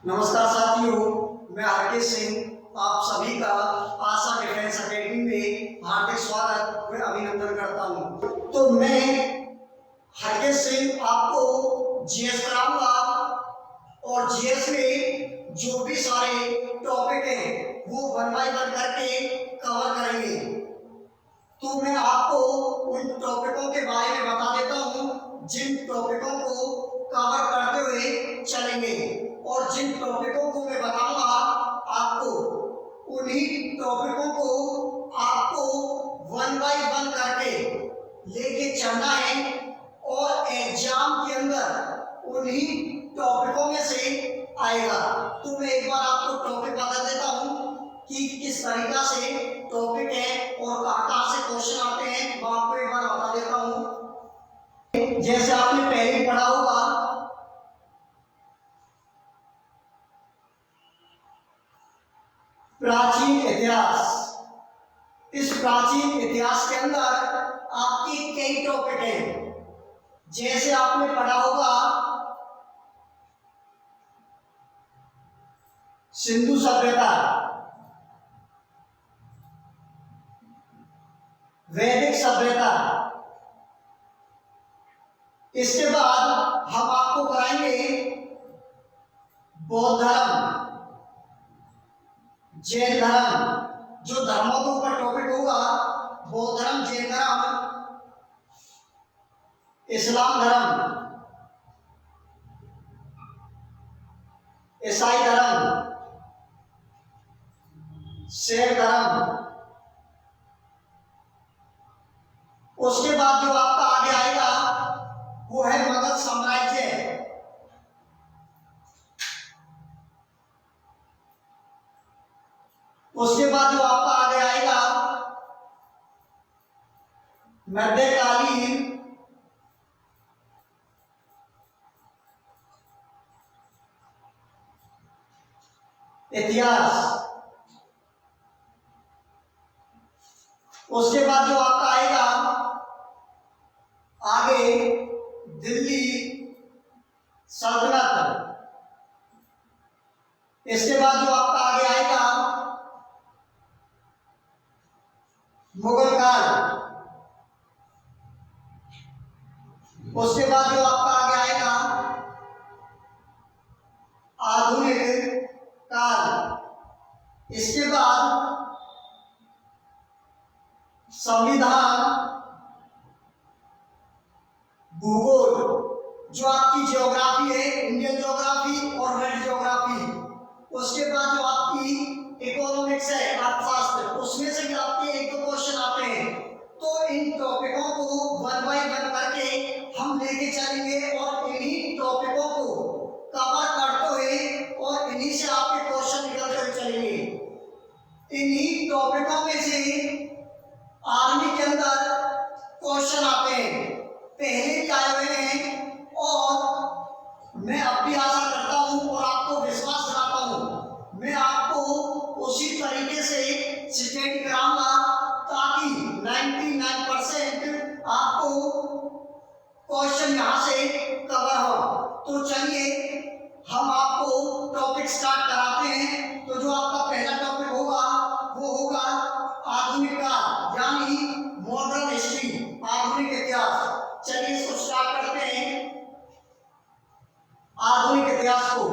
नमस्कार साथियों, मैं हरकेश सिंह आप सभी का आशा डिफेंस अकेडमी में हार्दिक स्वागत व अभिनंदन करता हूं। तो मैं हरकेश सिंह आपको जीएस कराऊंगा और जीएस में जो भी सारे टॉपिक हैं वो वन बाय वन करके कवर करेंगे। तो मैं आपको उन टॉपिकों के बारे में बता देता हूं जिन टॉपिकों को कवर करते हुए चलेंगे और जिन टॉपिकों को मैं बताऊंगा आपको उन्हीं टॉपिकों को आपको वन बाय वन करके लेके चलना है और एग्जाम के अंदर उन्हीं टॉपिकों में से आएगा। तो मैं एक बार आपको टॉपिक बता देता हूं कि किस तरीका से टॉपिक है और कहाँ से क्वेश्चन आते हैं, मैं आपको एक बार बता देता हूं। जैसे आपने पहले पढ़ा होगा प्राचीन इतिहास। इस प्राचीन इतिहास के अंदर आपके कई टॉपिक हैं। जैसे आपने पढ़ा होगा सिंधु सभ्यता, वैदिक सभ्यता। इसके बाद हम आपको कराएंगे बौद्ध धर्म, जैन धर्म। जो धर्मों के ऊपर टॉपिक होगा बौद्ध धर्म, जैन धर्म, इस्लाम धर्म, ईसाई धर्म, शैव धर्म। उसके बाद जो आपका आगे आएगा वो है मगध साम्राज्य। उसके बाद जो आपका आगे आएगा मध्यकालीन इतिहास। उसके बाद जो आपका आएगा आगे दिल्ली सल्तनत। इसके बाद जो आपका आगे आएगा मुगल काल। उसके बाद जो आपका आगे आएगा आधुनिक काल। इसके बाद संविधान, भूगोल, जो आपकी ज्योग्राफी है, इंडियन ज्योग्राफी और वर्ल्ड ज्योग्राफी। उसके बाद जो आपकी इकोनॉमिक्स है, अर्थशास्त्र, उसमें से भी आपके एक दो क्वेश्चन आते हैं। तो इन टॉपिकों को वन बाय वन करके हम लेके चलेंगे और इन्हीं टॉपिकों को कवर करते हुए और इन्हीं से आपके क्वेश्चन निकल कर चलेंगे। इन्हीं टॉपिकों में से आर्मी के अंदर क्वेश्चन आते हैं, पहले भी आए हुए हैं और मैं अब भी आशा करता हूं और आपको विश्वास दिलाता हूं मैं आपको उसी तरीके से स्टडी कराऊंगा ताकि 99% आपको क्वेश्चन यहां से कवर हो। तो चलिए हम आपको टॉपिक स्टार्ट कराते हैं। तो जो आपका पहला टॉपिक होगा वो होगा आधुनिक काल यानी मॉडर्न हिस्ट्री, आधुनिक इतिहास। चलिए इसको स्टार्ट करते हैं। आधुनिक इतिहास को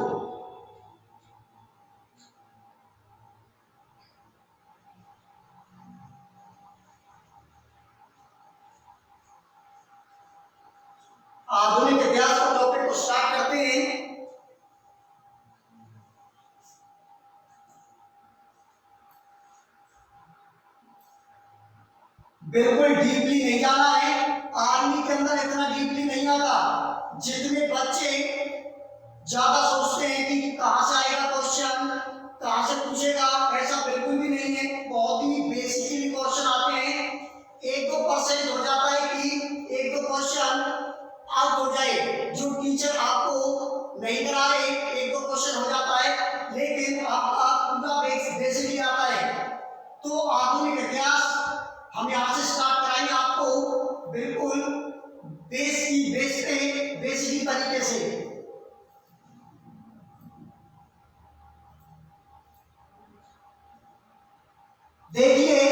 आधुनिक इतिहास को टॉपिक को स्टार्ट करते हैं। बिल्कुल डीपली नहीं जाना है, आर्मी के अंदर इतना डीपली नहीं आता। जितने बच्चे ज्यादा सोचते हैं कि कहां से आएगा क्वेश्चन, कहां से पूछेगा, ऐसा बिल्कुल भी नहीं है। बहुत ही बेसिकली क्वेश्चन आते हैं। 1-2% हो जाता है कि 1-2 क्वेश्चन आउट हो जाए, जो टीचर आपको नहीं करा रहे, 1-2 क्वेश्चन हो जाता है, लेकिन आपका पूरा बेसिकली आता है। तो आधुनिक इतिहास हम यहाँ से स्टार्ट कराएंगे आपको बिल्कुल बेसिकली तरीके से। देखिए,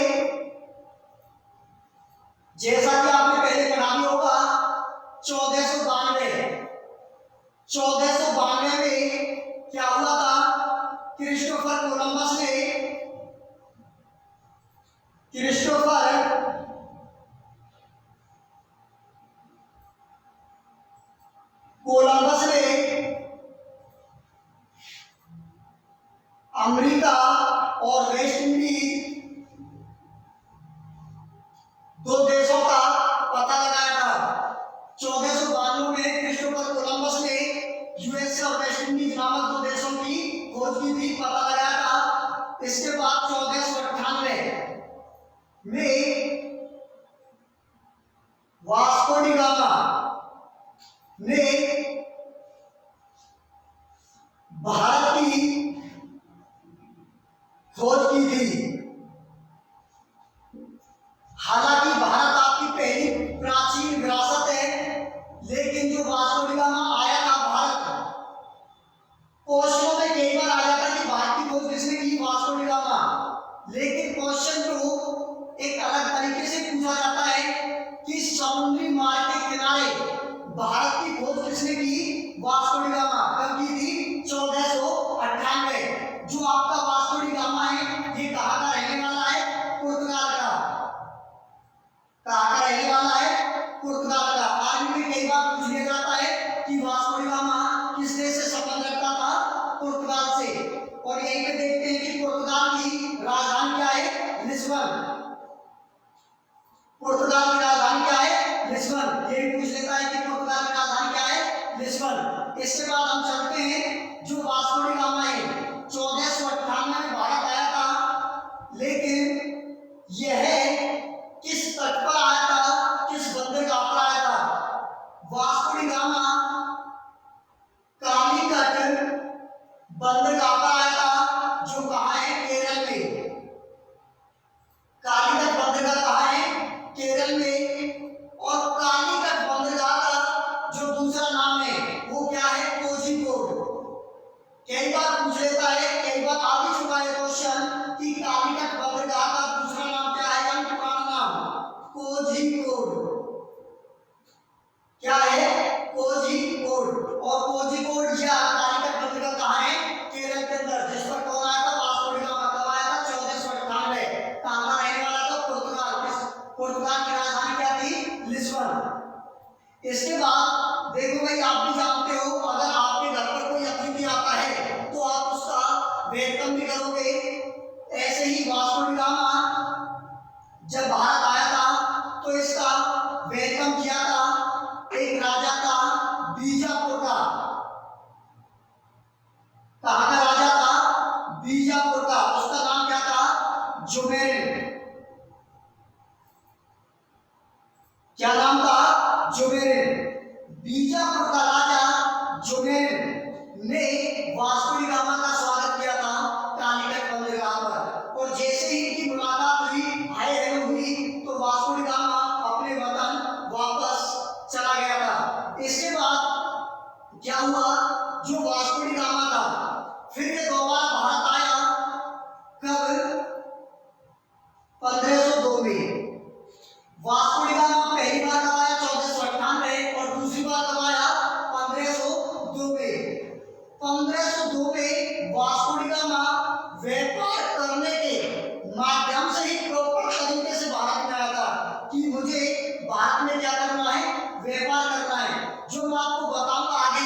जैसा कि आपने पहले पढ़ा भी होगा, 1492 में क्या हुआ था? क्रिस्टोफर कोलंबस ने अमेरिका और वेस्ट इंडीज दो देशों का पता लगाया था। 1492 में क्रिस्टोफर कोलंबस ने यूएस और वेस्ट इंडीज नामक दो देशों की खोज की थी, पता लगाया था। इसके बाद 1498 में वास्को डी गामा ने भारत की खोज की थी। हालांकि भारत आपकी पहली प्राचीन विरासत है, लेकिन जो वास्को डी गामा आया था भारत, क्वेश्चनों में कई बार आ जाता है कि भारत की खोज किसने की? Vasco D gamma. लेकिन क्वेश्चन को एक अलग तरीके से पूछा जाता है कि समुद्री मार्ग के किनारे भारत की खोज किसने की? Vasco D gamma. कब की थी? 1498। जो आपका वास्को डी गामा है, ये कहाँ का रहने वाला है? पुर्तगाल का। कहाँ का रहने वाला है? पुर्तगाल का। आर्मी में कई बार पूछ लिया जाता है कि वास्को डी गामा किस देश से संबंध रखता था? पुर्तगाल से। और यहीं पे देखते हैं कि पुर्तगाल की राजधानी क्या है? लिस्बन। पुर्तगाल की राजधानी क्या है? लिस्बन। ये भी पूछ लेता है कि पुर्तगाल की राजधानी क्या है? लिस्बन। इसके बाद हम चलते हैं, जो वास्को डी गामा है 1498 में भारत आया था, लेकिन यह किस तट पर आया था? किस बंदरगाह पर आया था? वास्को डी गामा कालीकट बंदरगाह पर आया था, जो कहाँ है? केरल में। कालीकट बंदरगाह कहाँ है? केरल में। और कालीकट बंदरगाह का जो दूसरा नाम है वो क्या है? कोझिकोड। कई बार पूछ लेता है, कई बार आ भी चुका है क्वेश्चन कि कालीकट बंदरगाह का दूसरा नाम क्या है, यानी पुराना नाम? कोझिकोड। क्या है? कोझिकोड। और कोझिकोड या कालीकट बंदरगाह कहाँ है? केरल के अंदर। जिस पर कौन आया था? Vasco D gamma. कब आया था? 1498। कहाँ का रहने वाला था? पुर्तगाल। पुर्तगाल की राजधानी क्या थी? लिस्बन। इसके बाद देखो भाई, आप भी जानते हो, अगर आपके घर पर कोई अतिथि आता है तो आप उसका वेलकम भी करोगे। ऐसे ही वास्को डी गामा जब भारत आया था तो इसका वेलकम किया था एक राजा का, बीजापुर का। कहाँ का राजा था? बीजापुर का। उसका नाम क्या था? जुमेरिन। क्या नाम था? जुमेरिन। बीजापुर का राजा जुमेरिन ने वास्को डी गामा का स्वागत किया था कालीकट बंदरगाह पर। और जैसे ही इनकी मुलाकात हुई, हाय हेलो हुई, तो वास्को डी गामा अपने वतन वापस चला गया था। इसके बाद क्या हुआ? जो वास्को डी गामा था, फिर ये दोबारा भारत आया। कब? 1502 में। वास्को डी गामा पहली बार कब आया? 1498। और दूसरी बार कब आया? 1502 में। 1502 में वास्को डी गामा व्यापार करने के माध्यम से ही प्रॉपर तरीके से भारत में आया था कि मुझे भारत में क्या करना है? व्यापार करना है। जो मैं आपको बताऊंगा आगे,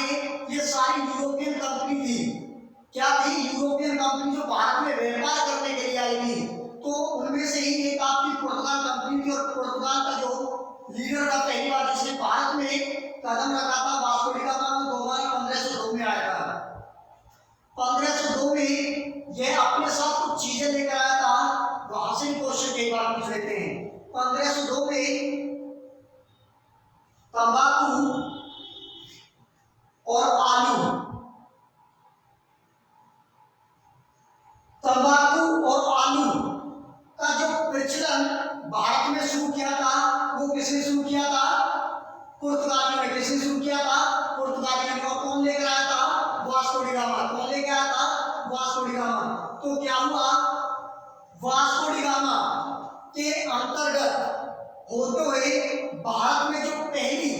ये सारी यूरोपियन कंपनी थी। क्या थी? यूरोपियन कंपनी जो भारत में व्यापार करने के लिए आई थी। तो उनमें से ही एक आपकी पुर्तगाल कंपनी थी। और पुर्तगाल का जो लीडर था पहली बार जिसने भारत में कदम रखा था, वास्को डी गामा, वो दोबारा 1502 में आया था। 1502 में यह अपने साथ कुछ चीजें लेकर आया था। वहां से क्वेश्चन कई बार पूछ लेते हैं। 1502 में तंबाकू और आलू, तंबाकू और आलू का जो प्रचलन भारत में शुरू किया था, वो किसने शुरू किया था? पुर्तगालियों ने। किसने शुरू किया था? पुर्तगालियों ने। और कौन लेकर आया था? Vasco D gamma. कौन लेकर आया था? Vasco D gamma. तो क्या हुआ? वास्को डी गामा के अंतर्गत होते हुए भारत में जो पहली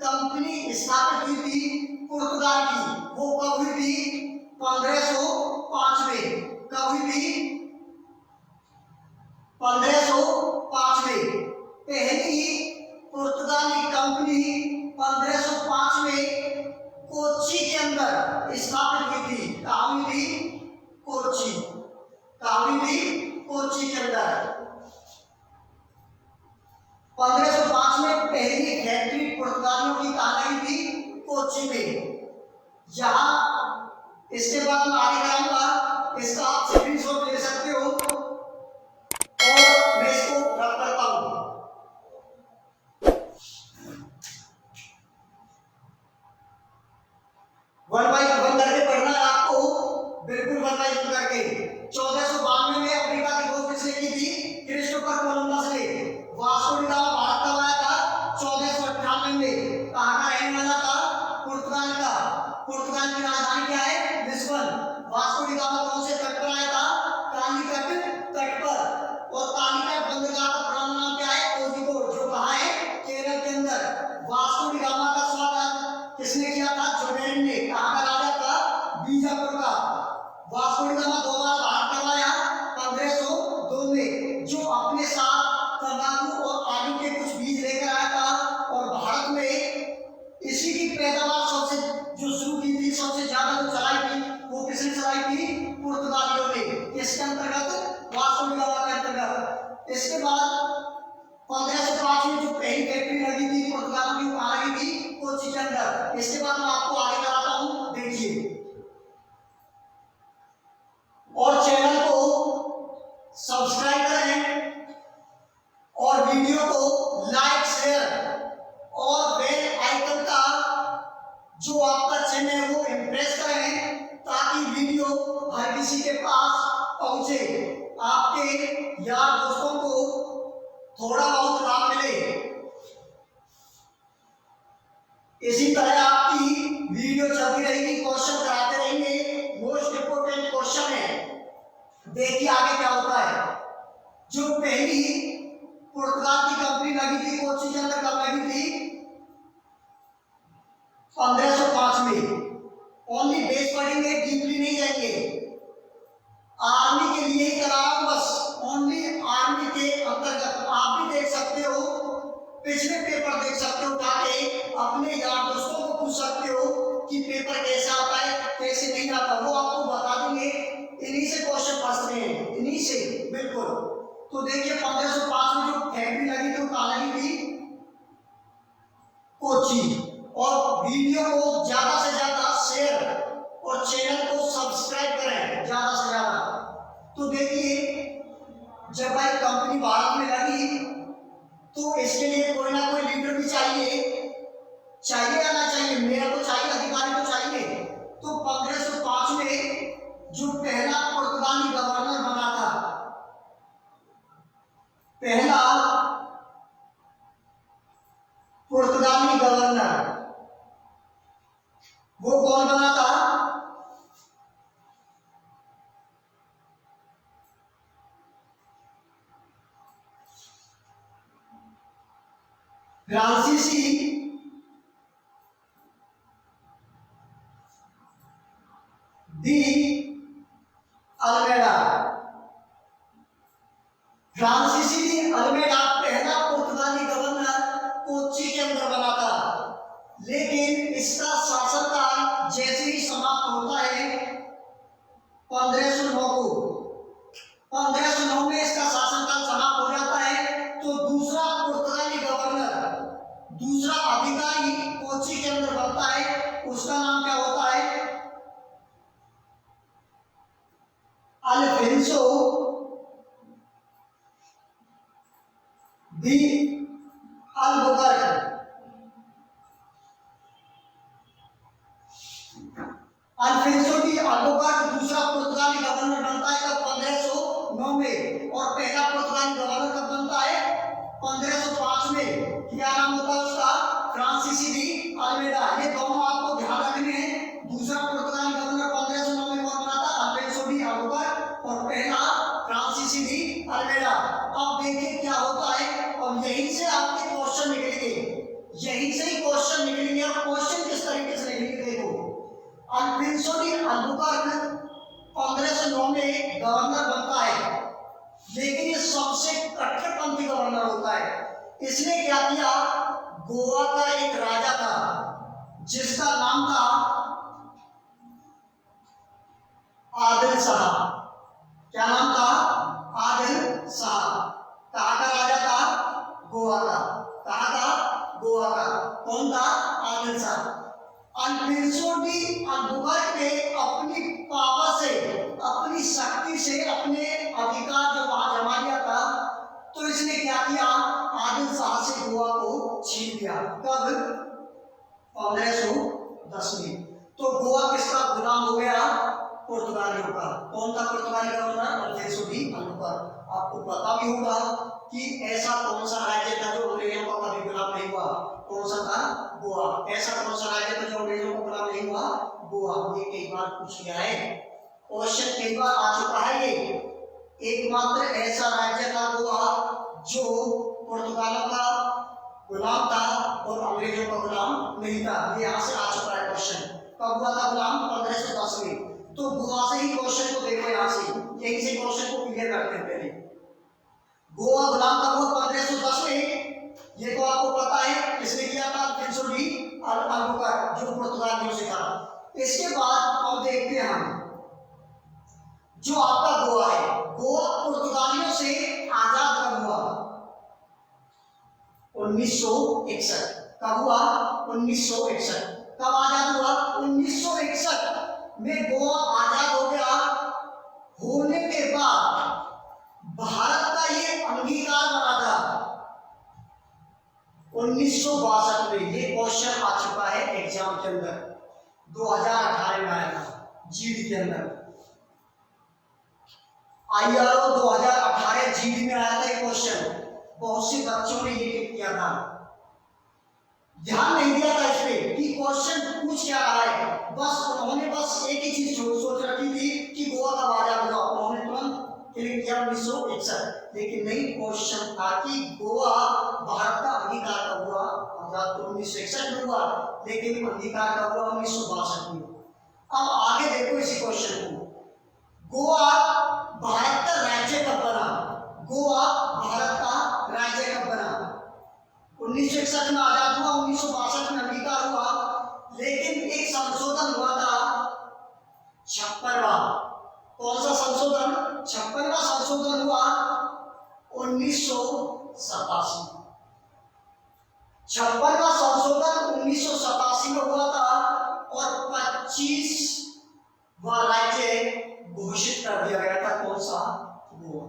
कंपनी स्थापित हुई थी पुर्तगाल की, वो कब हुई थी? 1505 में। कब हुई थी? 1505 में। पहली पुर्तगाली कंपनी 1505 में कोच्चि के अंदर स्थापित हुई थी। कहाँ हुई थी? कोच्चि। कहाँ हुई थी? कोच्चि के अंदर। 1505 में पहली फैक्ट्री पुर्तगालियों की कहाँ लगी थी? कोच्चि में। जहां इसके बाद मैं आगे कराऊंगा, इसका आप स्क्रीनशॉट ले सकते हो और मैं इसको रख करता हूं। वन बाई वन करके पढ़ना है आपको, बिल्कुल वन बाई वन करके। 1492 में अफ्रीका की खोज किसने की थी? क्रिस्टोफर कोलंबस ने। वास्को डी गामा भारत कब आया था? 1498 में। कहाँ का रहने वाला था? पुर्तगाल का। पुर्तगाल की राजधानी क्या है? लिस्बन। वास्को डी गामा कौन से तट पर आया था? कालीकट तट पर। और कालीकट बंदरगाह का पुराना नाम क्या है? कोझिकोड, जो कहाँ है? केरल के अंदर। वास्को डी गामा का स्वागत किसने किया था? जोडेन ने। कहाँ का राजा था? बीजापुर का। वास्को डी गामा दो बार भारत कब आया? 1502 में। जो अपने साथ तंबाकू और आलू के कुछ बीज लेकर आया था और भारत में इसी की पैदावार सबसे जो शुरू की थी, सबसे ज्यादा जो चलाई थी, वो किसने चलाई थी? पुर्तगालियों ने। इसके अंतर्गत वास्को डी गामा के अंतर्गत। इसके बाद 1505 में जो पहली फैक्ट्री लगी थी पुर्तगाल की, कहाँ लगी थी? कोच्चि के अंदर। इसके बाद मैं आपको आगे कराता हूं, देखिए। और चैनल को सब्सक्राइब करें और वीडियो को लाइक, शेयर और बेल आइकन का जो आपका चिन्ह है वो इम्प्रेस करें, ताकि वीडियो हर किसी के पास पहुंचे, आपके यार दोस्तों को थोड़ा बहुत लाभ मिले। इसी तरह आपकी वीडियो चलती रहेगी, क्वेश्चन कराते रहेंगे। मोस्ट इंपोर्टेंट क्वेश्चन है, देखिए आगे क्या होता है। जो पहली पुर्तगाल की कंपनी लगी थी कोच्चि के अंदर, कब लगी थी? 1505 में। ओनली बेस पढ़ेंगे, डीपली नहीं जाएंगे। आर्मी के लिए ही करा रहा हूं बस, ओनली आर्मी के अंतर्गत। आप भी देख सकते हो, पिछले पेपर देख सकते हो, ताकि अपने यार दोस्तों को पूछ सकते हो कि पेपर कैसे आता है, कैसे नहीं आता, वो आपको बता देंगे। इन्हीं से क्वेश्चन फंस रहे हैं, इन्हीं से, बिल्कुल। तो देखिए 1505 में जो फैक्ट्री लगी थी वो कहाँ लगी थी? कोच्चि। और वीडियो को ज्यादा से ज्यादा शेयर और चैनल को सब्सक्राइब करें ज्यादा से ज्यादा। तो देखिए, जब भाई कंपनी भारत में लगी तो इसके लिए कोई ना कोई लीडर भी चाहिए, चाहिए या ना चाहिए? मेरा तो चाहिए, अधिकारी तो चाहिए। तो 1505 में जो पहला पुर्तगाली गवर्नर बना था, पहला पुर्तगाली गवर्नर, वो कौन बना था? फ्रांसीसी डी अल्मेडा। फ्रांसीसी डी अल्मेडा पहला पुर्तगाली गवर्नर कोच्चि के अंदर बना था, लेकिन इसका शासनकाल जैसे ही समाप्त होता है 1509 को, 1509 में इसका शासनकाल समाप्त हो जाता है, तो दूसरा पुर्तगाली गवर्नर, दूसरा अधिकारी कोच्चि के अंदर बनता है। उसका नाम क्या होता है? Alfonso de Albuquerque. Alfonso de Albuquerque दूसरा पुर्तगाली गवर्नर बनता है कब? 1509 में। और पहला पुर्तगाली गवर्नर कब बनता है? 1505 में। क्या नाम होता है उसका? फ्रांसीसी डी अल्मेडा। ये दोनों आपको ध्यान रखने हैं। दूसरा पुर्तगाली गवर्नर 1509 में कौन बना था? Alfonso de Albuquerque. और पहला फ्रांसीसी फ्रांसीसी अल्मेडा। अब देखिए क्या होता है, और यहीं से आपके क्वेश्चन निकलेंगे, यहीं से ही क्वेश्चन निकलेंगे। और क्वेश्चन किस तरीके से निकलेंगे देखो, अल्फोंसो डी अल्बुकर्क 1509 में गवर्नर बनता है, लेकिन ये सबसे कट्टरपंथी गवर्नर होता है। इसने क्या किया, गोवा का एक राजा था जिसका नाम था आदिल शाह। क्या नाम था, आदिल शाह। कहाँ का राजा था, गोवा का। कहाँ का, गोवा का। कौन था, Adil Shah. Alfonso de Albuquerque ने अपनी पावर से, अपनी शक्ति से अपने अधिकार जो वहां जमा लिया था, तो इसने क्या किया, आदिल शाह से गोवा को छीन लिया। कब, 1510 में। तो गोवा किसका गुलाम हो गया, पुर्तगालियों का। कौन था पुर्तगाली गवर्नर, अल्फोंसो डी अल्बुकर्क। आपको पता भी होगा कि ऐसा कौन सा राज्य था जो अंग्रेजों का कभी गुलाम नहीं हुआ, कौन सा था, गोवा। ऐसा कौन सा राज्य था जो अंग्रेजों का गुलाम नहीं हुआ, गोवा। ये कई बार पूछ गया है, क्वेश्चन कई बार आ चुका है। ये एकमात्र ऐसा राज्य था गोवा जो पुर्तगालों का गुलाम था और अंग्रेजों का गुलाम नहीं था। ये यहाँ से आ चुका है क्वेश्चन। कब हुआ था गुलाम, 1510 में। तो गोवा से ही क्वेश्चन को देखो, यहाँ से यहीं से क्वेश्चन को क्लियर करते हैं। पहले गोवा गुलाम कब हुआ, 1510 में। ये तो आपको पता है, किसने किया था, अल्फोंसो डी अल्बुकर्क, जो पुर्तगालियों से था। इसके बाद अब देखते हैं हम, जो आपका गोवा है, गोवा पुर्तगालियों से आजाद कब हुआ, 1961। कब हुआ, 1961। कब आजाद हुआ, 1961 में गोवा आजाद हो गया। होने के बाद भारत का ये अंगीकार बना था 1962 में। ये क्वेश्चन आ चुका है एग्जाम के अंदर, 2018 में आया था जीडी के अंदर। IRO 2018 जीडी में आया था ये क्वेश्चन। बहुत से बच्चों ने ये टिक किया था, ध्यान नहीं दिया था इस पे कि क्वेश्चन पूछ क्या रहा है। बस उन्होंने बस एक ही चीज सोच रखी थी कि गोवा का आजाद हुआ, उन्होंने तुरंत क्लिक किया 1961। लेकिन नहीं, क्वेश्चन था कि गोवा भारत का अंगीकार कब हुआ, आजाद तो 1961 में हुआ, लेकिन अंगीकार कब हुआ, 1962 में। अब आगे देखो इसी क्वेश्चन को, गोवा भारत का राज्य कब बना, गोवा भारत का राज्य कब बना। 1961 में आजाद हुआ, 1962 में अंगीकार हुआ, लेकिन एक संशोधन हुआ था 56वां। कौन सा संशोधन, 56वां संशोधन हुआ 1987। 56वां संशोधन 1987 में हुआ था और 25वां राज्य घोषित कर दिया गया था। कौन सा, गोवा।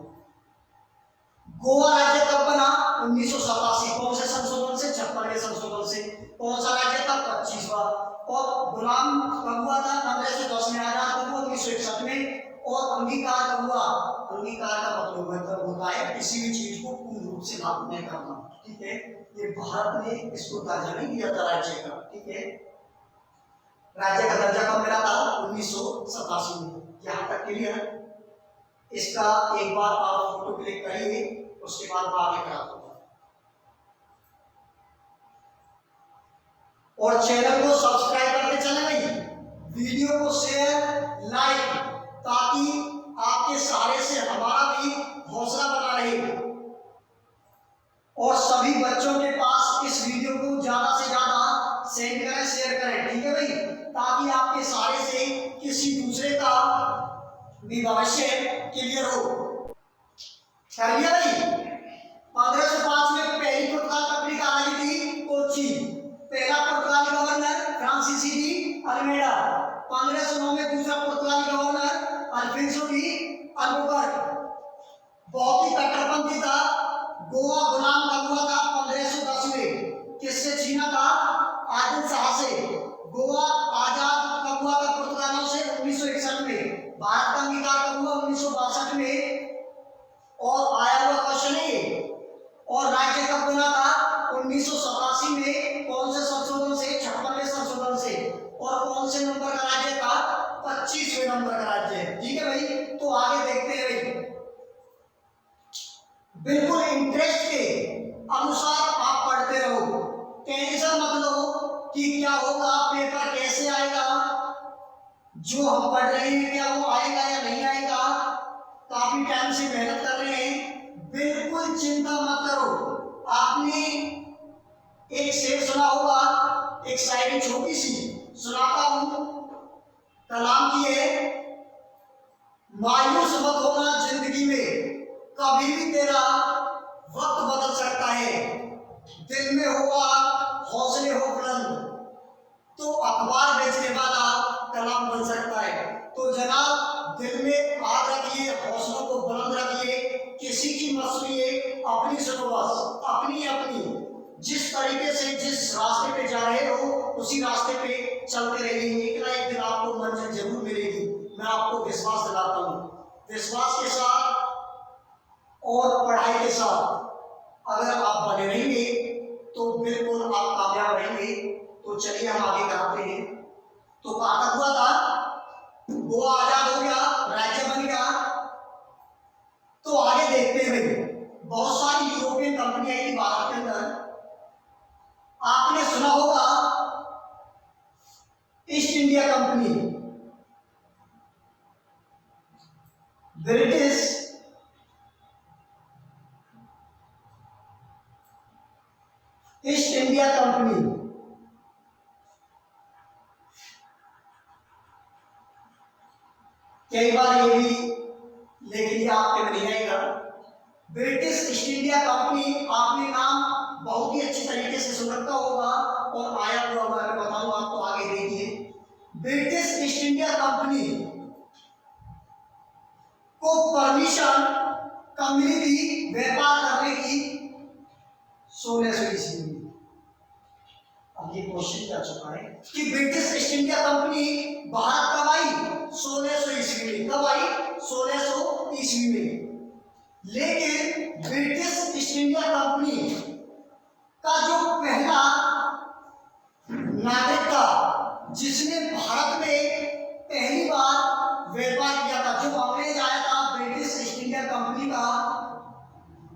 गोवा राज्य कब बना, 1987। कौन से संशोधन से, 56वें संशोधन से। कौन सा राज्य था, 25वां। और गुलाम कब हुआ था, 1510 में। आजाद कब हुआ, 1961 में। और अंगीकार कब हुआ, अंगीकार का मतलब होता है किसी भी चीज को पूर्ण रूप से लागू नहीं करना, ठीक है। ये भारत ने इसको दर्जा नहीं दिया था राज्य का, ठीक है। राज्य का दर्जा कब मिला था, 1987 में। यहाँ तक क्लियर। इसका एक बार आप फोटो क्लिक करिए, उसके बाद मैं आगे कराता हूँ। और चैनल को सब्सक्राइब करके चले भाई, वीडियो को शेयर लाइक, ताकि आपके सहारे से हमारा भी हौसला बना रहे। और सभी बच्चों के पास इस वीडियो को ज्यादा से ज्यादा सेंड करें, शेयर करें, ठीक है भाई, ताकि आपके सहारे से किसी दूसरे का भी भविष्य क्लियर हो। कर लिया भाई। 1505 में पहली पुर्तगाल कंपनी कहाँ लगी थी, कोची। पहला पुर्तगाली गवर्नर फ्रांसीसी डी अल्मेडा। 1509 में दूसरा पुर्तगाली गवर्नर अल्फोंसो डी अल्बुकर्क। बहुत ही कट्टरपंथी था। गोवा गुलाम कब हुआ था, 1510 में। किससे छीना था, आदिल शाह से। गोवा आजाद कब हुआ था पुर्तगालियों से, 1961 में। भारत का अंगीकार कब हुआ, 1962 में। और आया हुआ क्वेश्चन है। और राज्य कब बना था, 1987 में। कौन से संशोधन से, 56वें संशोधन से। और कौन से नंबर का राज्य था, 25वें नंबर का राज्य है, ठीक है भाई। तो आगे देखते हैं भाई, बिल्कुल इंटरेस्ट के अनुसार आप पढ़ते रहो। टेंशन मत लो कि क्या होगा, पेपर कैसे आएगा, जो हम पढ़ रहे हैं क्या वो आएगा या नहीं आएगा, काफी टाइम से मेहनत कर रहे हैं, बिल्कुल चिंता मत करो। आपने एक शेर सुना होगा, एक शायरी छोटी सी सुनाता हूं, कलाम की है, मायूस मत होना जिंदगी में, कभी भी तेरा वक्त बदल सकता है, दिल में होगा हौसले हो बुलंद तो अखबार बेचने वाला कलाम बन सकता है। तो जनाब दिल में आग रखिए, हौसलों को बुलंद रखिए, किसी की मत सुनिए, अपनी सुनो बस, अपनी अपनी जिस तरीके से जिस रास्ते पे जा रहे हो उसी रास्ते पे चलते रहिए, एक ना एक दिन आपको मंजिल जरूर मिलेगी, मैं आपको विश्वास दिलाता हूँ। विश्वास के साथ और पढ़ाई के साथ अगर आप बने रहेंगे तो बिल्कुल आप कामयाब रहेंगे। तो चलिए हम आगे कराते हैं। तो कहाँ तक हुआ था, गोवा आजाद हो गया, राज्य बन गया। तो आगे देखते हुए बहुत सारी यूरोपियन कंपनियां आई थी भारत के अंदर। आपने सुना होगा east India company, British east India company, कई बार ये भी लिख लिया, आपके में नहीं आएगा। ब्रिटिश ईस्ट इंडिया कंपनी, आपने नाम बहुत ही अच्छी तरीके से सुन रखा होगा और आया हुआ मैं बताऊंगा आपको, आगे देखिए। ब्रिटिश ईस्ट इंडिया कंपनी को परमिशन कब मिली थी व्यापार करने की, 1600 ईस्वी में। अब ये क्वेश्चन आ चुका है कि British east India company Bharat कब आई, 1600 ईस्वी में। कब आई, 1600 ईस्वी में। लेकिन ब्रिटिश ईस्ट इंडिया कंपनी का जो पहला नागरिक था जिसने भारत में पहली बार व्यापार किया था, जो अंग्रेज आया था ब्रिटिश ईस्ट इंडिया कंपनी का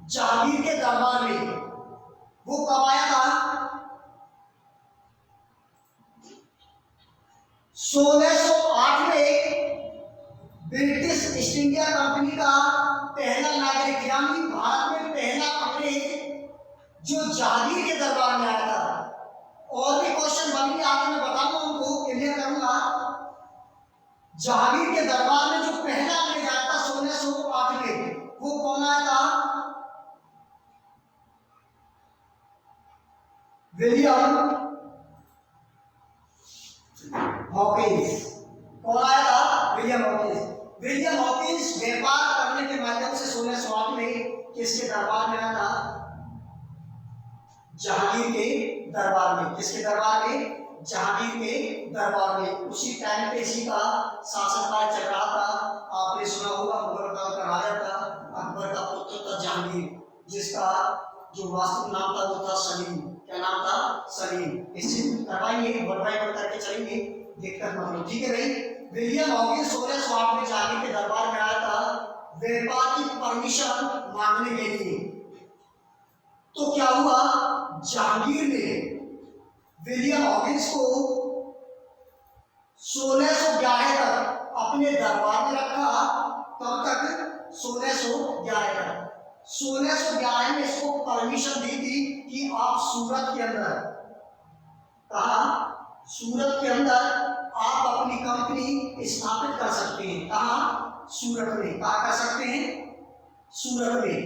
जहांगीर के दरबार में, वो कब आया था, 1608 में। ब्रिटिश ईस्ट इंडिया कंपनी का पहला नागरिक यानी भारत में पहला अंग्रेज जो जहांगीर के दरबार में आया था। और भी क्वेश्चन बनेंगे आगे, मैं बताऊंगा उनको, क्लियर करूंगा। जहांगीर के दरबार में जो पहला अंग्रेज आया था 1608 में, वो कौन आया था, विलियम हॉकिंस। कौन आया था, विलियम हॉकिंस। विलियम हॉकिंस व्यापार करने के माध्यम से 1608 में किसके दरबार में आया था, जहांगीर के दरबार में। किसके दरबार में, जहांगीर के दरबार में। उसी टाइम पे इसी का शासनकाल चल रहा था। आपने सुना होगा मुगल काल का राजा था, अकबर का पुत्र था जहांगीर, जिसका जो वास्तविक नाम था वो था सलीम। क्या नाम था, सलीम। इससे करवाएंगे, वन बाय वन करके चलेंगे, दिक्कत मत लो, ठीक है भाई। विलियम हॉकिंस 1608 में जहांगीर के दरबार में आया था व्यापार की परमिशन मांगने के लिए। तो क्या हुआ, जहांगीर ने विलियम हॉकिंस को 1611 तक अपने दरबार में रखा। कब तक, 1611 तक। 1611 में इसको परमिशन दी थी कि आप सूरत के अंदर, कहा, सूरत के अंदर आप अपनी कंपनी स्थापित कर सकते हैं। कहा, सूरत में। कहा कर सकते हैं, सूरत में।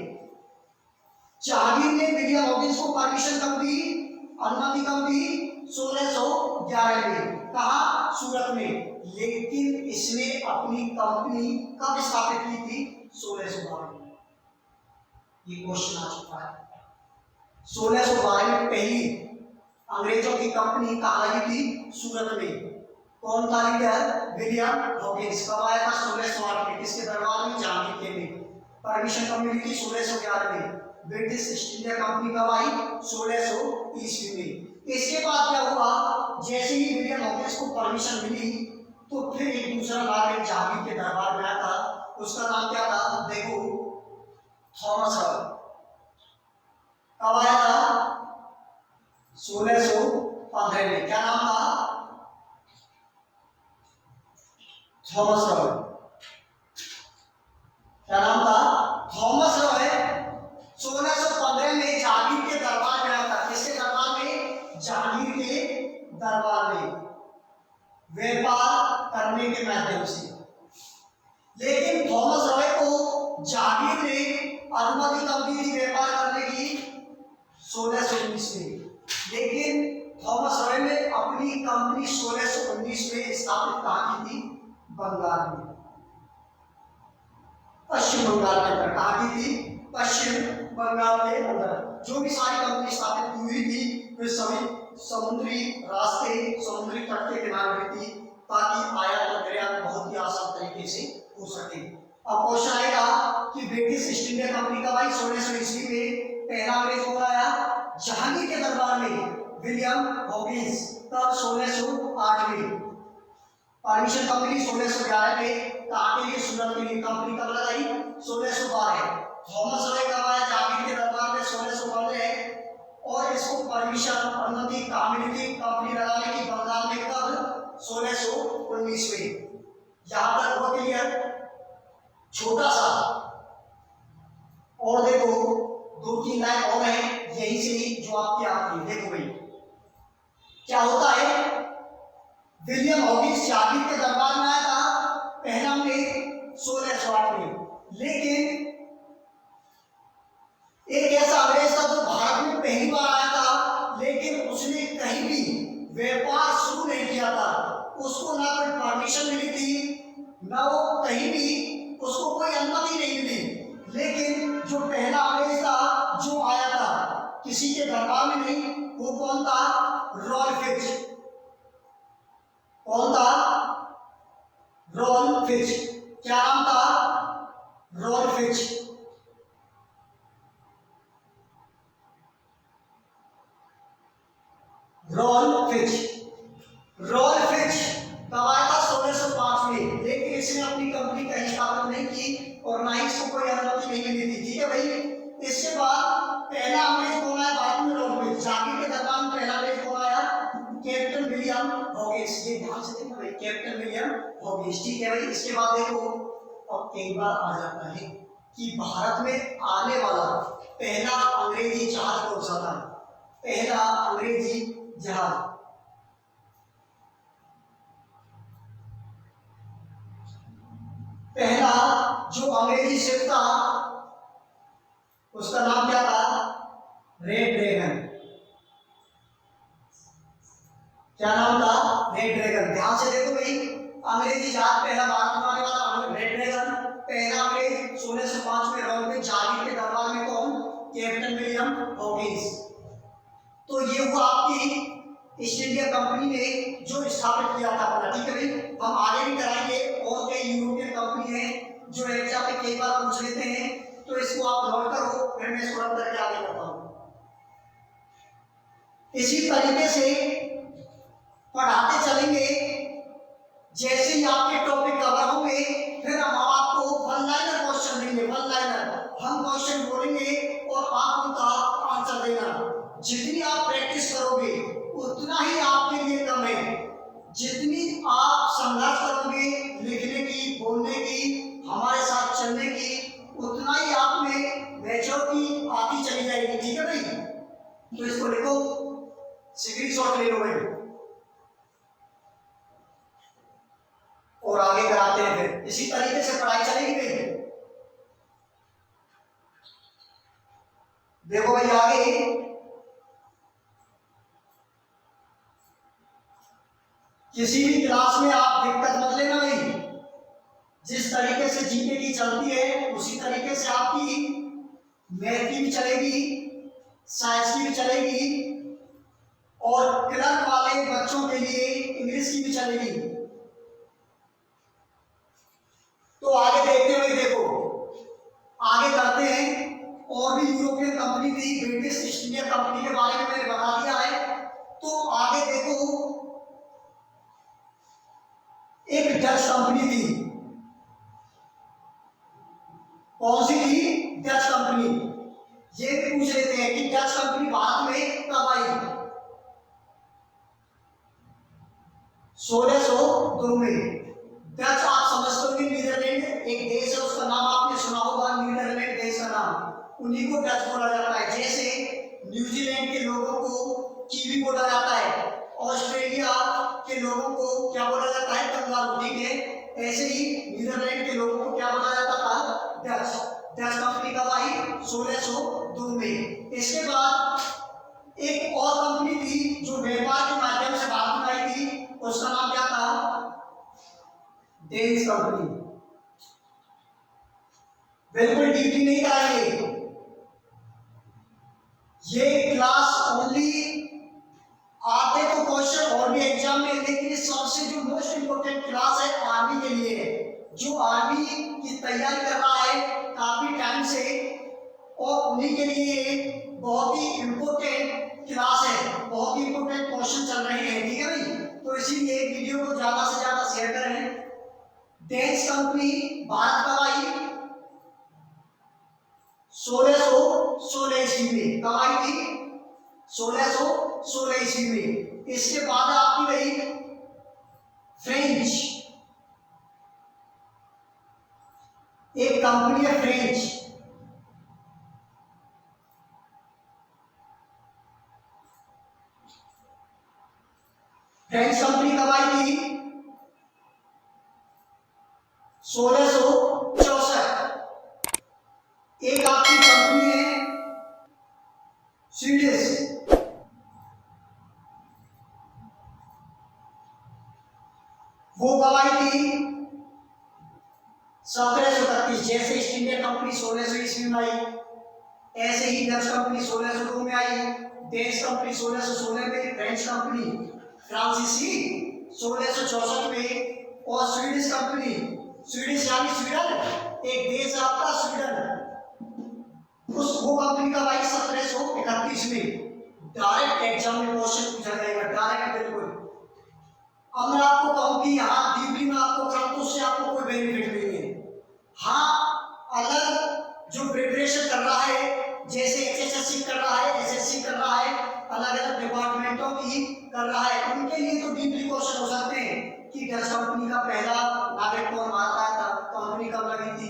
जहांगीर ने विलियम हॉकिंस को परमिशन कब दी, अनुमति कब दी, 1611 में। कहा, सूरत में। लेकिन इसने अपनी कंपनी कब स्थापित की थी, 1612 में। ये क्वेश्चन आ चुका है। 1612 में पहली अंग्रेजों की कंपनी कहाँ लगी थी, सूरत में। कौन था लीडर, विलियम हॉकिंस। कब आया था, 1608 में। किसके दरबार में, जहांगीर के में। परमिशन कब मिली थी, 1611 में। ब्रिटिश ईस्ट इंडिया कंपनी कब आई, 1600 ईस्वी में। इसके बाद क्या हुआ, जैसे ही विलियम हॉकिंस को परमिशन मिली तो फिर एक दूसरा नागरिक जहांगीर के दरबार में आया था। उसका नाम क्या था, देखो, थॉमस हल। कब आया था? 1615 में। क्या नाम था? थॉमस रॉय। क्या नाम था? थॉमस रॉय 1615 में जहांगीर के दरबार में आया था। किसके दरबार में? जहांगीर के दरबार में, व्यापार करने के माध्यम से। लेकिन थॉमस रॉय को जहांगीर ने अनुमति कब दी थी व्यापार करने की? 1619 में। लेकिन थॉमस रॉय ने अपनी कंपनी 1619 में स्थापित कहाँ की थी? बंगाल में, पश्चिम बंगाल के अंदर। कहाँ की थी? पश्चिम बंगाल के अंदर। जो भी सारी कंपनी स्थापित हुई थी वे सभी समुद्री रास्ते, समुद्री तट के किनारे हुई थी, ताकि आयात और निर्यात बहुत ही आसान तरीके से हो सके। अब क्वेश्चन आएगा कि ब्रिटिश ईस्ट इंडिया कंपनी का भाई 1600 ईस्वी में पहला अंग्रेज कौन आया? जहांगीर के दरबार में विलियम हॉकिंस। तब 1608 में। परमिशन कब मिली? 1611 में। कहाँ के लिए? सूरत के लिए। कंपनी कब लगाई? 1612। थॉमस रॉय कब आया जहांगीर के दरबार में? 1615। और इसको परमिशन, अनुमति कहाँ मिली थी कंपनी लगाने की? बंगाल में। कब? 1619 में। यहां तक हुआ क्लियर? छोटा सा और देखो, 2-3 लाइन और है यहीं से ही जो आपकी आती है। देखो भाई क्या होता है। विलियम हॉकिंस जहांगीर के दरबार में आया था पहला में 1608 में। लेकिन एक ऐसा अंग्रेज था जो भारत में पहली बार आया था, लेकिन उसने कहीं भी व्यापार शुरू नहीं किया था। उसको ना कोई परमिशन मिली थी, ना वो कहीं भी उसको कोई अनुमति नहीं मिली। लेकिन जो पहला अंग्रेज था जो आया था किसी के दरबार में नहीं, वो कौन था? Royal Fitch. कौन था? Royal Fitch. क्या नाम था? Royal Fitch. Royal Fitch. Royal Fitch कब आया था? 1605 में। लेकिन इसने अपनी कंपनी कहीं स्थापित नहीं की और ना ही इसको कोई अनुमति नहीं मिली थी। ठीक है भाई। इसके बाद पहला अंग्रेज कौन आया भारत में? Royal Fitch. जहांगीर के दरबार में पहला अंग्रेज कौन आया? Captain William Hawkins. ये ध्यान से देखना भाई, कैप्टन विलियम हॉकिंस। ठीक है भाई। इसके बाद देखो, अब एक बार आ जाता है कि भारत में आने वाला पहला अंग्रेजी जहाज कौन सा था? पहला अंग्रेजी जहाज पहला जो अंग्रेजी शिप था उसका नाम क्या था? Red dragon. क्या नाम था? Red dragon. ध्यान से देखो भाई, अंग्रेजी जहाज पहला भारत में आने वाला रेड ड्रैगन। पहला अंग्रेज 1605 में रॉयल फिच। जहांगीर के दरबार में कौन? Captain William Hawkins. तो ये हुआ आपकी ईस्ट इंडिया कंपनी ने जो स्थापित किया था अपना। ठीक है भाई। हम आगे भी कराएंगे और कई यूरोपियन कंपनी है जो एग्जाम में कई बार पूछ लेते हैं, तो इसको आप नोट करो, फिर मैं इसको रब करके आगे करता हूं। इसी तरीके से पढ़ाते चलेंगे। जैसे ही आपके टॉपिक कवर होंगे फिर हम आपको वन लाइनर क्वेश्चन देंगे। वन लाइनर हम क्वेश्चन बोलेंगे और आप उनका आंसर देना। जितनी आप प्रैक्टिस करोगे उतना ही आपके लिए कम है। जितनी आप संघर्ष करोगे लिखने की, बोलने की, हमारे साथ चलने की, उतना ही आप में मैच्योरिटी आती चली जाएगी। ठीक है भाई। तो इसको लिखो, स्क्रीनशॉट ले लो भाई, और आगे कराते हैं। फिर इसी तरीके से पढ़ाई चलेगी भाई। देखो भाई आगे किसी भी क्लास में आप दिक्कत मत लेना भाई। जिस तरीके से जीके की चलती है उसी तरीके से आपकी मैथ की भी चलेगी, साइंस की भी चलेगी, और क्लर्क वाले बच्चों के लिए इंग्लिश की भी चलेगी। तो आगे देखते हुए देखो, आगे करते हैं। और भी यूरोपियन कंपनी थी, ब्रिटिश ईस्ट इंडिया कंपनी के बारे में मैंने बता दिया है। तो आगे देखो, एक डच कंपनी थी। कौन सी थी? Dutch company. ये भी पूछ लेते हैं कि डच कंपनी भारत में कब आई? 1602 में। डच आप समझते होंगे नीदरलैंड एक देश है, उसका नाम आपने सुना होगा, नीदरलैंड देश का नाम, उन्हीं को डच बोला जाता है। जैसे न्यूजीलैंड के लोगों को कीवी बोला जाता है, ऑस्ट्रेलिया के लोगों को क्या बोला जाता है? कंगारू, ठीक है। ऐसे ही नीदरलैंड के लोगों को क्या बोला जाता था? डच। डच कंपनी कब आई? 1602 में। इसके बाद एक और कंपनी थी जो व्यापार के माध्यम से भारत में आई थी, उसका नाम क्या था? Dense company. बिल्कुल डीपली नहीं कराएंगे, ये क्लास ओनली आते तो क्वेश्चन और भी एग्जाम में, लेकिन ये सबसे जो मोस्ट इंपोर्टेंट क्लास है आर्मी के लिए है, जो आर्मी की तैयारी कर रहा है काफी टाइम से, और उन्हीं के लिए बहुत ही इंपोर्टेंट क्लास है, बहुत ही इंपोर्टेंट क्वेश्चन चल रहे हैं, ठीक है भाई। तो इसीलिए वीडियो को ज्यादा से ज्यादा शेयर करें। डेन्स कंपनी भारत कब आई? 1616 ईस्वी में। कब आई थी? 1616 ईस्वी में। इसके बाद आपकी गई फ्रेंच, एक कंपनी है फ्रेंच। फ्रेंच कंपनी कब आई थी? 1664। एक आपकी कंपनी है स्वीडिश, वो कब आई थी? 1731। जैसे ईस्ट इंडिया कंपनी 1600 ईस्वी में आई, ऐसे ही डच कंपनी 1602 में आई, डेन्स कंपनी 1616 में, फ्रेंच कंपनी फ्रांसीसी 1664 में, और स्वीडिश कंपनी, स्वीडिश यानी स्वीडन, एक देश आपका स्वीडन, उस वो कंपनी का भाई 1731 में। डायरेक्ट एग्जाम में क्वेश्चन पूछा जाएगा, डायरेक्ट बिल्कुल। अब मैं आपको कहूं कि यहाँ डीपली में आपको कराऊं तो उससे आपको कोई बेनिफिट नहीं है। हाँ, अगर जो प्रिपरेशन कर रहा है, जैसे एचएसएससी कर रहा है, एसएससी कर रहा है, अलग अलग डिपार्टमेंटों की कर रहा है, उनके लिए तो डीपली क्वेश्चन हो सकते हैं कि डच कंपनी का पहला नागरिक कौन भारत आया था, कंपनी कब लगी थी,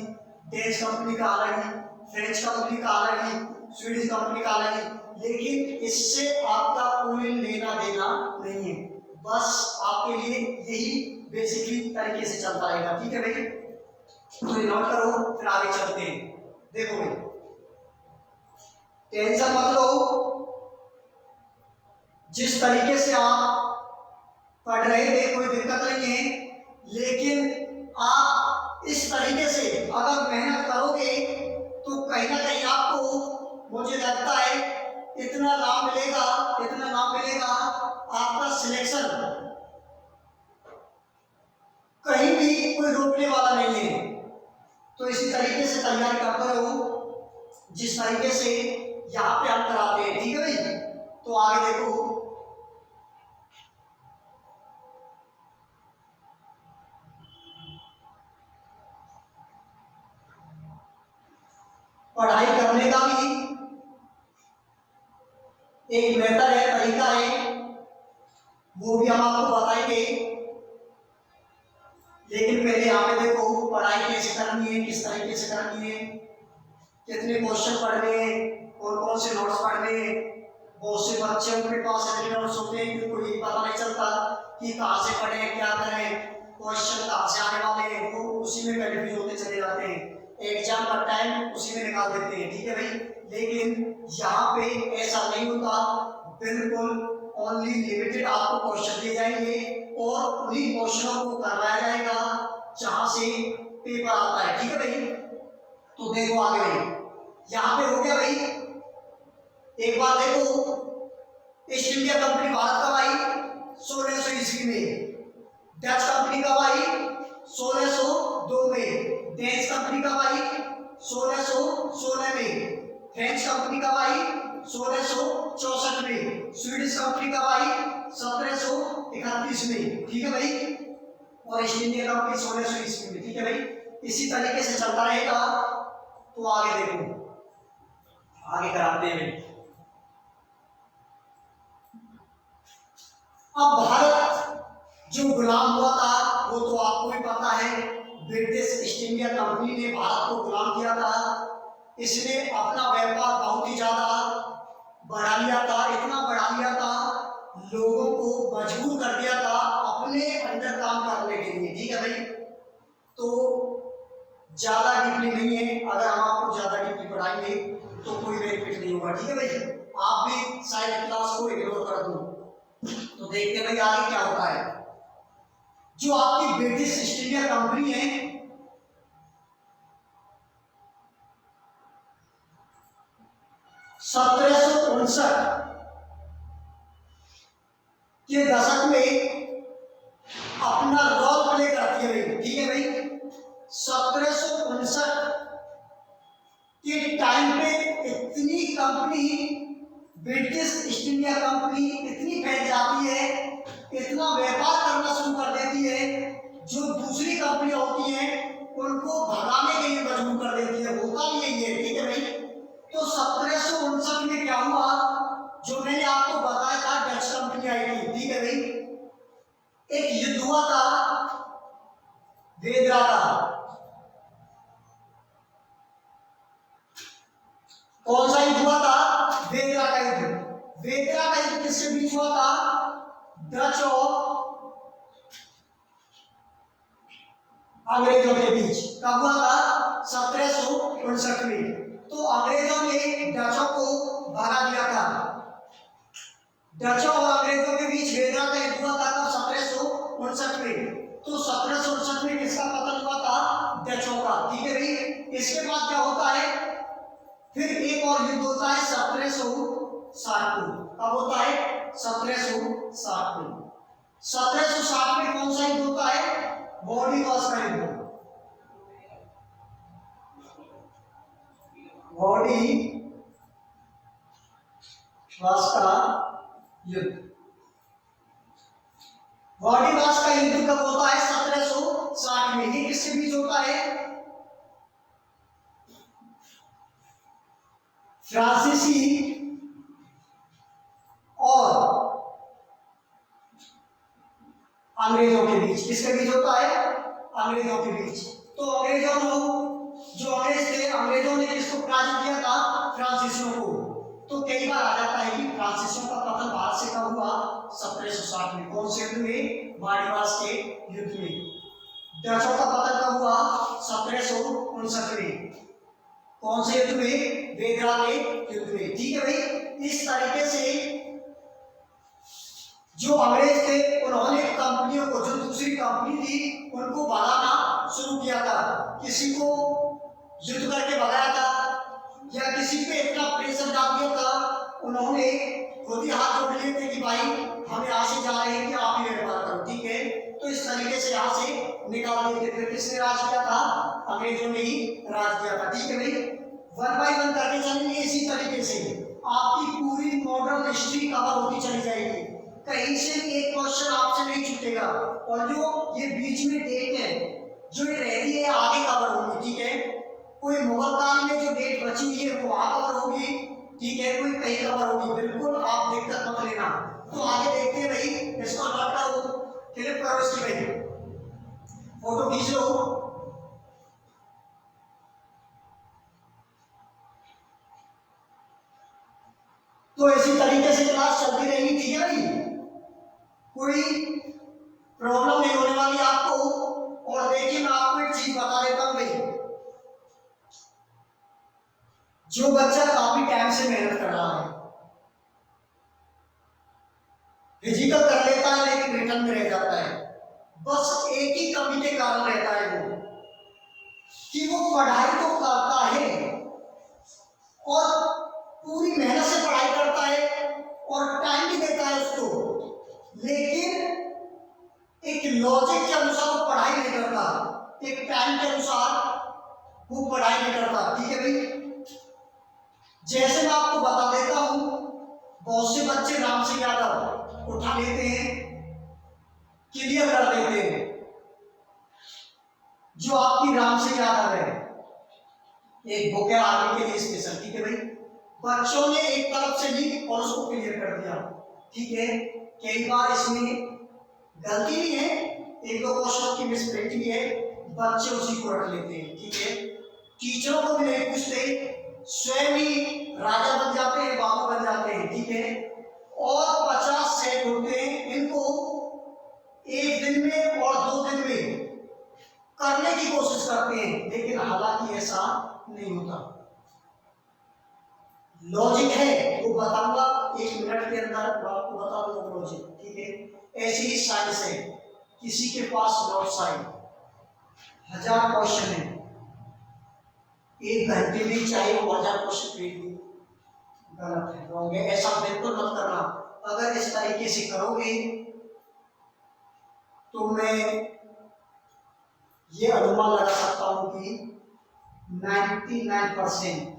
डेन्स कंपनी का अलग ही, फ्रेंच कंपनी का अलग ही, स्वीडिश कंपनी का अलग ही, लेकिन इससे आपका कोई लेना देना नहीं है। बस आपके लिए यही बेसिकली तरीके से चलता रहेगा, ठीक है भाई। तो ये नोट करो, फिर आगे चलते हैं। देखो भाई, टेंशन मत लो, जिस तरीके से आप पढ़ रहे थे कोई दिक्कत नहीं है, लेकिन आप इस तरीके से अगर मेहनत करोगे तो कहीं ना कहीं आपको, मुझे लगता है, इतना लाभ मिलेगा, इतना लाभ मिलेगा, आपका सिलेक्शन कहीं भी कोई रोकने वाला नहीं है। तो इसी तरीके से तैयारी करते रहो जिस तरीके से यहाँ पे हम कराते हैं, ठीक है भाई। तो आगे देखो, पढ़ाई करने का भी एक मेथड है, तरीका है, वो भी हम आपको बताएंगे। लेकिन पहले यहाँ पे देखो पढ़ाई कैसे करनी है, किस तरीके से करनी है, कितने क्वेश्चन पढ़ने हैं, कौन कौन से नोट्स पढ़ने हैं। बहुत से बच्चे उनके पास इतने नोट्स होते हैं कि उनको ये पता नहीं चलता कि कहाँ से पढ़े, क्या करें, क्वेश्चन कहाँ से आने वाले हैं, वो उसी में कंफ्यूज होते चले जाते हैं, एग्जाम का टाइम उसी में निकाल देते हैं, ठीक है भाई। लेकिन यहाँ पे ऐसा नहीं होता, बिल्कुल ओनली लिमिटेड आपको क्वेश्चन दिए जाएंगे और उन्हीं क्वेश्चनों को करवाया जाएगा जहां से पेपर आता है, ठीक है भाई। तो देखो आगे भाई, यहाँ पे हो गया भाई। एक बार देखो, ईस्ट इंडिया कंपनी भारत कब आई? 1600 ईस्वी में। डच कंपनी कब आई? 1602 में। डेन्स कंपनी कब आई? 1616 में। फ्रेंच कंपनी कब आई? 1664 में। स्वीडिश कंपनी कब आई? 1731 में, ठीक है भाई। और ईस्ट इंडिया कंपनी 1600 ईस्वी में, ठीक है भाई। इसी तरीके से चलता रहेगा। तो आगे देखो, आगे कराते हैं। अब भारत जो गुलाम हुआ था वो तो आपको भी पता है, ब्रिटिश ईस्ट इंडिया कंपनी ने भारत को गुलाम किया था। इसने अपना व्यापार बहुत ही ज्यादा बढ़ा लिया था, इतना बढ़ा लिया था, लोगों को मजबूर कर दिया था अपने अंदर काम करने के लिए। ठीक है भाई, तो ज्यादा डीपली नहीं है, अगर हम आपको ज्यादा डीपली पढ़ाएंगे तो कोई बेनिफिट नहीं होगा। ठीक है भाई, आप भी शायद क्लास को इग्नोर कर दो। तो देखते हैं भाई आगे क्या होता है। जो आपकी ब्रिटिश ईस्ट इंडिया कंपनी है, 1759 के दशक में अपना रोल प्ले करती है भाई। ठीक है भाई, 1759 के टाइम पे इतनी company, British east India company इतनी फैल जाती है, इतना व्यापार करना शुरू कर देती है, जो दूसरी कंपनियां होती हैं उनको भगाने के लिए मजबूर कर देती है। होता भी यही है। ठीक है भाई, तो 1759 में क्या हुआ, जो मैंने आपको बताया था डच कंपनी आई थी। ठीक है भाई, एक युद्ध हुआ था वेदरा का। कौन सा युद्ध हुआ था? वेदरा का युद्ध। वेदरा का युद्ध किसके बीच हुआ था? डच और अंग्रेजों के बीच। कब हुआ था? 1759 में। तो अंग्रेजों ने डचों को भगा दिया था। डचों और अंग्रेजों के बीच वेदरा का युद्ध हुआ था तब 1759 में। तो 1759 में किसका पतन हुआ था? डचों का। ठीक है भाई, इसके बाद क्या होता है, फिर एक और युद्ध होता है 1760 को। कब होता है? 1760 में। 1760 में कौन सा युद्ध होता है? बॉडीवाश का युद्ध। बॉडीवाश का युद्ध। बॉडीवाश का युद्ध कब होता है? 1760 में। ये किसके बीच होता है? फ्रांसीसी और अंग्रेजों के बीच। किसके बीच होता है? अंग्रेजों के बीच। तो अंग्रेजों जो अंग्रेज थे, अंग्रेजों ने किसको पराजित किया था? फ्रांसीसियों को। तो कई बार आ जाता है कि फ्रांसीसियों का पतन भारत से कब हुआ? 1760 में। कौन से युद्ध में? बॉडीवाश के युद्ध में। डचों का पतन कब हुआ? 1759 में। कौन से युद्ध में? वेदरा के युद्ध में। ठीक है भाई, इस तरीके से जो अंग्रेज थे उन्होंने कंपनियों को, जो दूसरी कंपनी थी उनको भगाना शुरू किया था। किसी को युद्ध करके भगाया था या किसी पे इतना प्रेशर डाल दिया था, उन्होंने खुद ही हाथ जोड़ लिए थे कि भाई हम यहाँ से जा रहे हैं कि आप ही व्यापार करो। ठीक है, तो इस तरीके से यहाँ से निकाल दिए थे। फिर किसने राज किया था? अंग्रेजों ने ही राज किया था। ठीक है भाई, वन बाय वन करके चलेंगे। इसी तरीके से आपकी पूरी मॉडर्न हिस्ट्री कवर होती चली जाएगी, कहीं से भी एक क्वेश्चन आपसे नहीं छूटेगा। और जो ये बीच में डेट है जो ये रहती है आगे कवर होगी। ठीक है, कोई मुगल काल में जो डेट बची हुई है वो वहां कवर होगी। ठीक है, कोई कहीं कवर होगी। बिल्कुल आप दिक्कत मत लेना। तो आगे देखते हैं भाई, इसको नोट करो, क्लिक करो इसकी भाई, फोटो खींच लो। तो इसी तरीके से क्लास चलती रहेगी। ठीक है भाई, कोई प्रॉब्लम नहीं होने वाली आपको। और देखिए मैं आपको एक चीज बता देता हूं भाई, जो बच्चा काफी टाइम से मेहनत कर रहा है, फिजिकल कर लेता है लेकिन रिटर्न में रह जाता है, बस एक ही कमी के कारण रहता है वो, कि वो पढ़ाई तो करता है और पूरी मेहनत से पढ़ाई करता है और टाइम भी देता है उसको, लेकिन एक लॉजिक के अनुसार वो पढ़ाई नहीं करता, एक टाइम के अनुसार वो पढ़ाई नहीं करता। ठीक है भाई, जैसे मैं आपको बता देता हूं, बहुत से बच्चे राम सिंह यादव उठा लेते हैं, क्लियर कर देते हैं। जो आपकी राम सिंह यादव है, एक बुक है आर्मी के लिए स्पेशल। ठीक है भाई, बच्चों ने एक तरफ से ली और उसको क्लियर कर दिया, ठीक है। कई बार इसमें गलती भी है, एक दो क्वेश्चन की मिसप्रिंट भी है, बच्चे उसी को रख लेते हैं, ठीक है। टीचरों को भी नहीं पूछते, स्वयं ही राजा बन जाते हैं, बाबू बन जाते हैं, ठीक है। और 50 सेट होते हैं, इनको एक दिन में और 2 दिन में करने की कोशिश करते हैं, लेकिन हालांकि ऐसा नहीं होता। लॉजिक है वो बताऊंगा 1 मिनट के अंदर, आपको बता दूंगा लॉजिक, ठीक है। ऐसी ही साइंस है, किसी के पास नॉर्थ साइड 1000 क्वेश्चन है, 1 घंटे में चाहे वो 1000 क्वेश्चन पेड़ दी, गलत है, रॉन्ग है, ऐसा बिल्कुल मत करना। अगर इस तरीके से करोगे तो मैं ये अनुमान लगा सकता हूं कि 99%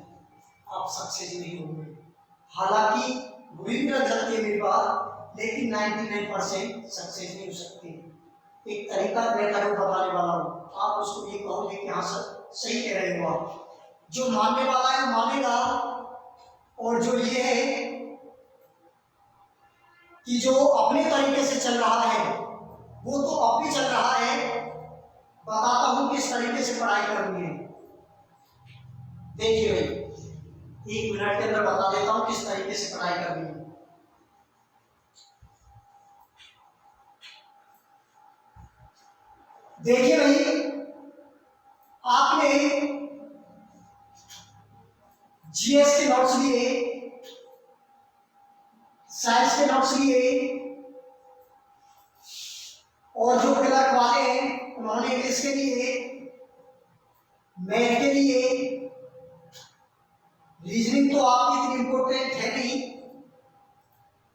आप सक्सेस नहीं होंगे। हालांकि बुरी भी लग सकती है मेरी बात, लेकिन 99% सक्सेस नहीं हो सकती। एक तरीका मैं बताने वाला हूँ, आप उसको ये कहोगे कि हाँ सर सही कह रहे हो आप। जो मानने वाला है मानेगा, और जो ये है कि जो अपने तरीके से चल रहा है वो तो अब भी चल रहा है। बताता हूं किस तरीके से पढ़ाई करनी है। देखिए भाई, 1 मिनट के अंदर बता देता हूं किस तरीके से पढ़ाई करनी है। देखिए भाई, आपने जीएस के नोट्स लिए, साइंस के नोट्स लिए, और जो क्लर्क वाले हैं उन्होंने इंग्लिश के लिए, मैथ के लिए, रीजनिंग तो आपकी इतनी इंपॉर्टेंट है नहीं,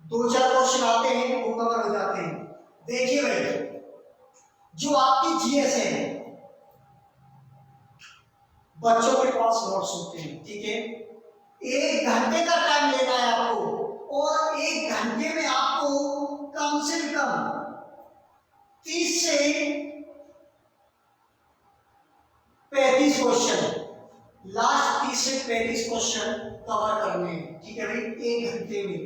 2-4 क्वेश्चन आते हैं वो कवर हो जाते हैं। देखिए भाई, जो आपकी जीएस है, बच्चों के पास नोट्स होते हैं, ठीक है। 1 घंटे का टाइम लेना है आपको, और 1 घंटे में आपको कम से कम 30 से 35 क्वेश्चन, लास्ट 30 से 35 क्वेश्चन कवर करने हैं, ठीक है भाई, 1 घंटे में।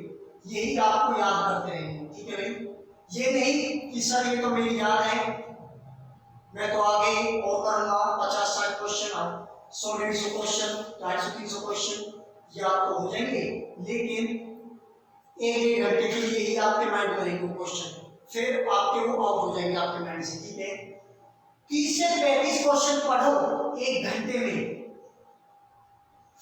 यही आपको याद करते रहेंगे, ठीक है भाई। ये नहीं कि सर ये तो मेरी याद है, मैं तो आगे और करूंगा 50-60 क्वेश्चन, 100-150 क्वेश्चन, 250-300 क्वेश्चन याद तो हो जाएंगे, लेकिन 1-1 घंटे के लिए ही आपके माइंड में रहेंगे क्वेश्चन, फिर आपके वो आउट हो जाएंगे आपके माइंड से, ठीक है। 30 से 35 क्वेश्चन पढ़ो 1 घंटे में।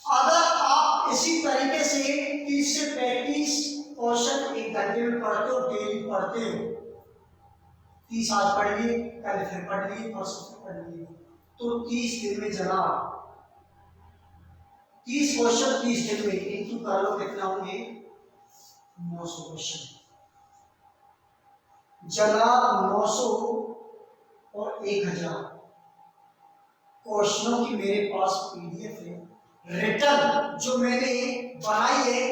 अगर आप इसी तरीके से 30 से 35 क्वेश्चन 1 घंटे में पढ़ते हो, डेली पढ़ते हो, 30 आज पढ़ लिए, कल फिर पढ़ लिए, परसों फिर पढ़ लिए, तो 30 दिन में जनाब 30 क्वेश्चन 30 दिन में इंटू कर लो, कितना होंगे 900 क्वेश्चन जनाब। 900 और 1000 क्वेश्चनों की मेरे पास पीडीएफ है, रिटर्न जो मैंने बनाई है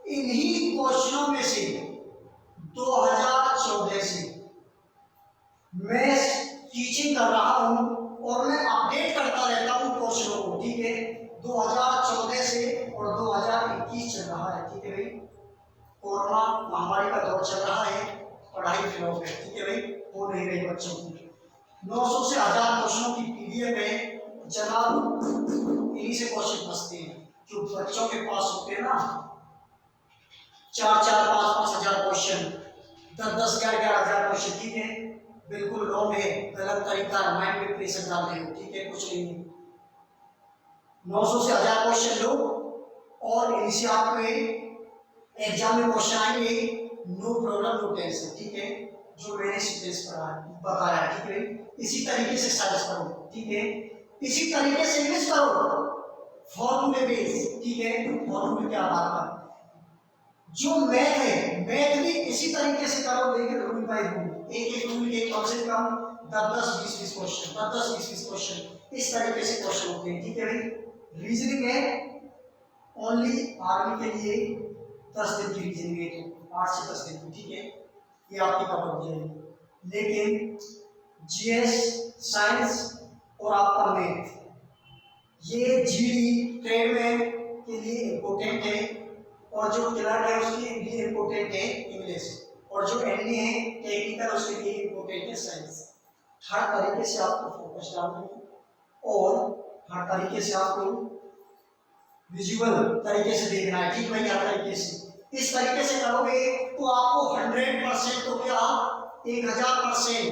इन्हीं क्वेश्चनों में से 2014 से मैं टीचिंग कर रहा हूं, और मैं अपडेट करता रहता हूं क्वेश्चनों को, ठीक है। 2014 से और 2021 चल रहा है, ठीक है भाई। कोरोना महामारी का दौर चल रहा है, पढ़ाई फ्लॉप है, ठीक है भाई, हो नहीं रही बच्चों की। 900 से 1000 क्वेश्चनों की पीडीएफ है जनाब, इन्हीं से क्वेश्चन फंसते हैं जो बच्चों के पास होते हैं ना, 4-4, 5-5 हजार क्वेश्चन, 10-10, 11-11 हजार क्वेश्चन, ठीक है। बिल्कुल रॉन्ग है, गलत तरीका, माइंड में प्रेशर डाल रहे हो, ठीक है, कुछ नहीं है। 900 से 1000 क्वेश्चन लो, और इनसे आपके एग्जाम में क्वेश्चन आएंगे, नो प्रॉब्लम नो टेंशन, ठीक है, जो मैंने सीक्वेंस बताया, ठीक है। इसी तरीके से साइंस करो, ठीक है, इसी तरीके से इंग्लिश करो, फॉर्मूले बेस, ठीक है, फॉर्मूले के आधार पर। जो मैथ है, मैथ भी इसी तरीके से करो, लेकिन रूल बाय रूल, एक रूल के कम से कम 10-10, 20-20 क्वेश्चन, 10-10, 20-20 क्वेश्चन, इस तरीके से क्वेश्चन होते हैं, ठीक है भाई। रीजनिंग है ओनली आर्मी के लिए 10 दिन की रीजनिंग है, तो 8 से 10 दिन की, ठीक है, ये आपकी कवर हो जाएगी। लेकिन जीएस, साइंस और आपका मैथ, ये जीडी ट्रेड में के लिए इम्पोर्टेंट है और जो क्लर्क है उसके लिए इम्पोर्टेंट है इंग्लिश, और जो एनडी है टेक्निकल उसके लिए इम्पोर्टेंट है साइंस। हर तरीके से आपको फोकस डालना है और हर तरीके से आपको विजुअल तरीके से देखना है, ठीक भाई, हर तरीके से। इस तरीके से करोगे तो आपको 100% तो क्या 1000%,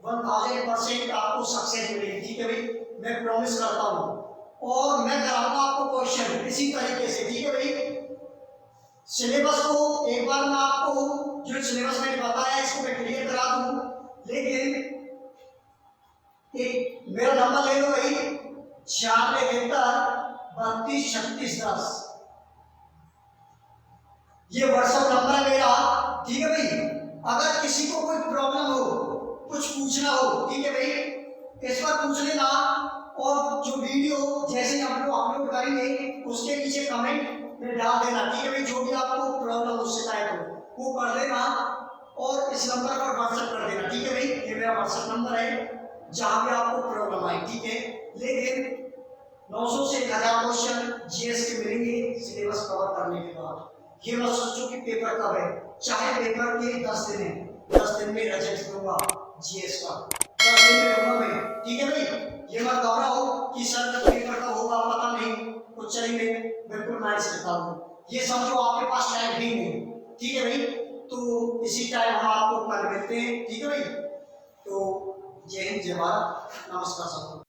1000% आपको सक्सेस मिलेगी, ठीक है भाई, मैं प्रॉमिस करता हूँ। और मैं कराऊंगा आपको क्वेश्चन इसी तरीके से, ठीक है भाई। सिलेबस को एक बार मैं आपको जो सिलेबस मैंने बताया इसको मैं क्लियर करा दूं, लेकिन एक मेरा नंबर ले लो भाई 9671323610, ये व्हाट्सएप नंबर है मेरा, ठीक है भाई। अगर किसी को कोई प्रॉब्लम हो, कुछ पूछना हो, ठीक है भाई, इस पर पूछ लेना। और जो वीडियो जैसे हम लोग अपलोड करेंगे उसके नीचे कमेंट में डाल देना, ठीक है भाई, जो भी आपको प्रॉब्लम हो, शिकायत हो वो कर देना और इस नंबर पर व्हाट्सएप कर देना, ठीक है भाई। ये मेरा व्हाट्सएप नंबर है जहां भी आपको प्रॉब्लम आए, ठीक है। लेकिन 900 से 1000 क्वेश्चन जीएस के मिलेंगे सिलेबस कवर करने के बाद। ये मत सोचो कि पेपर कब है, चाहे पेपर के 10 दिन है, 10 दिन में रिजल्ट दूंगा जीएस का, 10 दिन में दूंगा मैं, ठीक है भाई। ये मत घबराओ कि सर जब पेपर कब होगा पता नहीं, कुछ चलेंगे, बिल्कुल मैं इसे बता दूं, ये समझो आपके पास टाइम ही नहीं, ठीक है भाई। तो इसी टाइम हम आपको कल मिलते हैं, ठीक है भाई। तो जय हिंद, जय भारत, नमस्कार सबको।